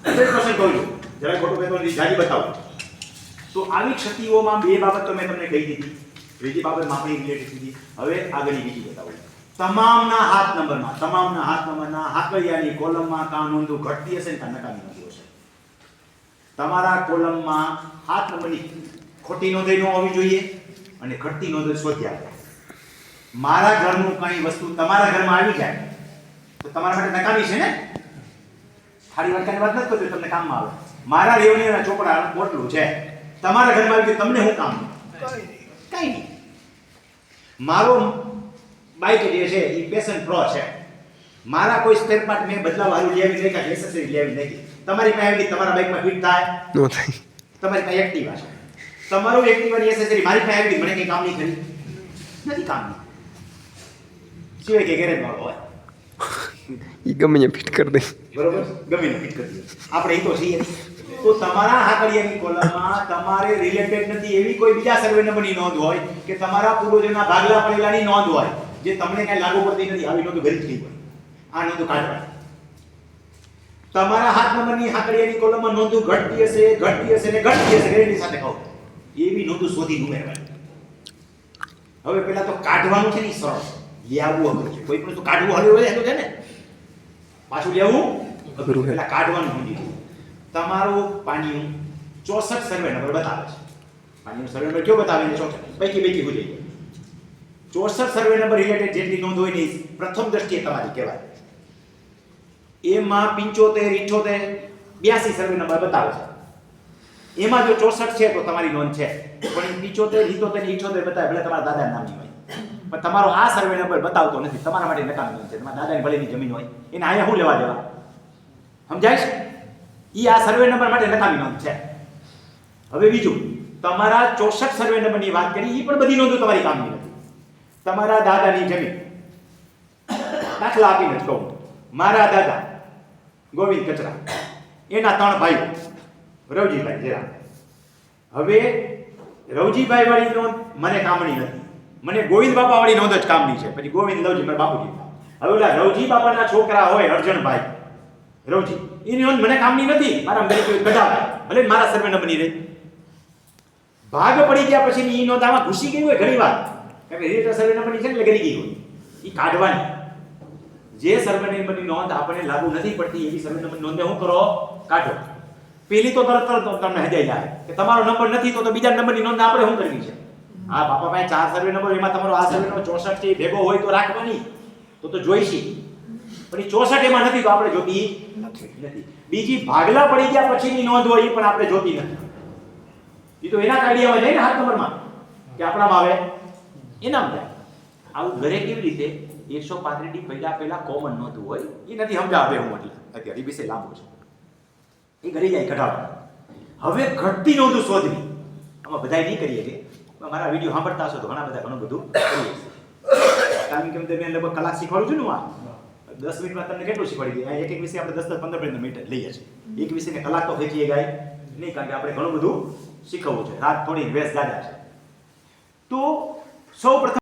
100% કહું છું, જરા ખોટું કહેતો નથી, જાજી બતાવું. તો આવી ક્ષતિઓમાં બે બાબત તો મેં તમને કહી દીધી, ત્રીજી બાબત માપણી રિલેટેડ કીધી. હવે આગળની બીજી બતાવું. તમામના હાથ નંબરના હાકરિયાની કોલમમાં કાં નોંધો ઘટતી હશે ને કાં નકામી નોંધો હશે. તમારા કોલમમાં હાથ નંબરની ખોટી નોંધણી ન હોવી જોઈએ અને ઘટતી નોંધ શોધી આપો. મારા ઘરનું કઈ વસ્તુ તમારા ઘરમાં આવી જાય તો તમારા માટે નકામી છે ને. ખાલી વાટકાની વાત નથી કરતો, તમને કામમાં આવે. મારા રેવણીના ચોપડા બોટલું છે, તમારા ઘરમાં આવી ગયું, તમને શું કામ? કઈ નહીં. મારો બાઈક જે છે એ પેશન પ્રો છે, મારા કોઈ સ્પેર પાર્ટ મેં બદલાવ હાલું લેવી નહીં, કાંઈ એસેસરી લેવી નહીં. તમારી પાસે આવી તમારા બાઈકમાં ફિટ થાય નો થાય. તમારી પાસે એક્ટિવા છે, તમારું એક્ટિવાની એસેસરી મારી પાસે આવી, મને કંઈ કામ નહીં કરી, નથી કામની. સિવાય કે ગેરેજ વાળો હોય એ ગમે ત્યાં ફિટ કરી દે, બરોબર, ગમે ને ફિટ કરી દે. આપણે એ તો છીએ. તો તમારા હાકરિયાની કોલમમાં તમારે રિલેટેડ નથી એવી કોઈ બીજા સર્વે નંબરની નોંધ હોય કે તમારા પૂર્વજોના ભાગલા પડેલાની નોંધ હોય જે તમને કઈ લાગુ પડતી નથી, આવી નોંધ ઘરી જ થઈ હોય. આ નોંધ કાઢવાની. તમારા હાથ નંબરની હાકરિયાની કોલમમાં નોંધો ઘટતી હશે ગેરંટી સાથે કહો એવી નોંધો શોધી ઉમેરવાની. હવે પેલા તો કાઢવાનું છે ને સરળ, લેવું અઘરું છે. કોઈ પણ તો કાઢવું હળવું હોય છે ને, પાછું લેવું અઘરું. પેલા કાઢવાનું સમજી લો. તમારું પાણીનું 64 સર્વે નંબર બતાવે છે. પાણીનું સર્વે નંબર કયો બતાવે છે? 64 પૈકી ભૂલી ગયો. 64 સર્વે નંબર રિલેટેડ જેટલી નોંધ હોય ને પ્રથમ દ્રષ્ટિએ તમારી કહેવાય. એમાં 75, 78, 82 સર્વે નંબર બતાવે છે. એમાં જો 64 છે તો તમારી નોંધ છે, પણ 75, 77, 78 બતાવે ભલે તમારા દાદા નામની હોય, પણ તમારો આ સર્વે નંબર બતાવતો નથી. તમારા માટે નકામી નોંધ છે. તમારા દાદાની ભલેની જમીન હોય, એને અહીંયા શું લેવા દેવા? સમજાય છે? ઈ આ સર્વે નંબર માટે નકામી નોંધ છે. હવે બીજું, તમારા 64 સર્વે નંબરની વાત કરી, ઈ પણ બધી નોંધો તમારી કામની નથી. તમારા દાદાની જમીન, દાખલા આપીને જ કહું, મારા દાદા ગોવિંદ કચરા, એના 3 ભાઈઓ રવજીભાઈ જરા. હવે રવજીભાઈ વાળી નોંધ મને કામની નથી, મને ગોવિંદ બાપા વાળી નોંધ જ કામની છે. પછી ગોવિંદ લવજી મારા બાપુજી. હવે ઓલા રવજી બાપાના છોકરા હોય અર્જણભાઈ રવજી, એની નોંધ મને કામની નથી. મારા ઘરે કોઈ કઢાવાય, ભલે મારા સર્વે નંબરની રહી. ભાગ પડી ગયા પછી ઈ નોંધ આમાં ઘૂસી ગઈ હોય ઘણી વાર, કારણ કે રિલેટેડ સર્વે નંબરની છે એટલે ગરી ગઈ હોય. ઈ કાઢવાની. જે સર્વે નંબરની નોંધ આપણે લાગુ નથી પડતી એવી સર્વે નંબરની નોંધને શું કરો? કાઢો. પેલી તો તરત તમને હજાઈ જાય કે તમારો નંબર નથી તો બીજા નંબરની નોંધ આપણે શું કરવી છે? આ બાપા પાસે 4 સર્વે નંબર, એમાં તમારો આ સર્વે નંબર 64 છે, ભેગો હોય તો રાખવાની, તો જોઈશી. પણ એ 64 એમાં નથી તો આપણે જોતી નથી. બીજી ભાગલા પડી ગયા પછીની નોંધ હોય એ પણ આપણે જોતી નથી. એ તો એના કાઢિયામાં જાય ને હાથ નંબરમાં, કે આપણામાં આવે એનામ જાય. આવું ઘરે કેવી રીતે 135 પહેલા કોમન નોંધવું હોય એ નથી સમજાવે હું એટલે અત્યારે એ વિશે લાંબુ છે. એ ઘરે જાય કઢાવવા. હવે ઘટતી નોંધો શોધવી, આમાં બધાય નહીં કરીએ કે મારા વિડીયો સાંભળતા હશો તો ઘણું બધું કરીએ. કારણ કે મેં લગભગ કલાક શીખવાડું છું ને, આ 10 મિનિટમાં તમને કેટલું શીખવાડી દઈએ? એક વિષય આપણે 10-15 મિનિટ લઈએ છીએ. એક વિષયને કલાક તો ખેંચીએ ગાય નહીં, કારણ કે આપણે ઘણું બધું શીખવવું છે. રાત થોડી વેસ જાજા છે. તો સૌ પ્રથમ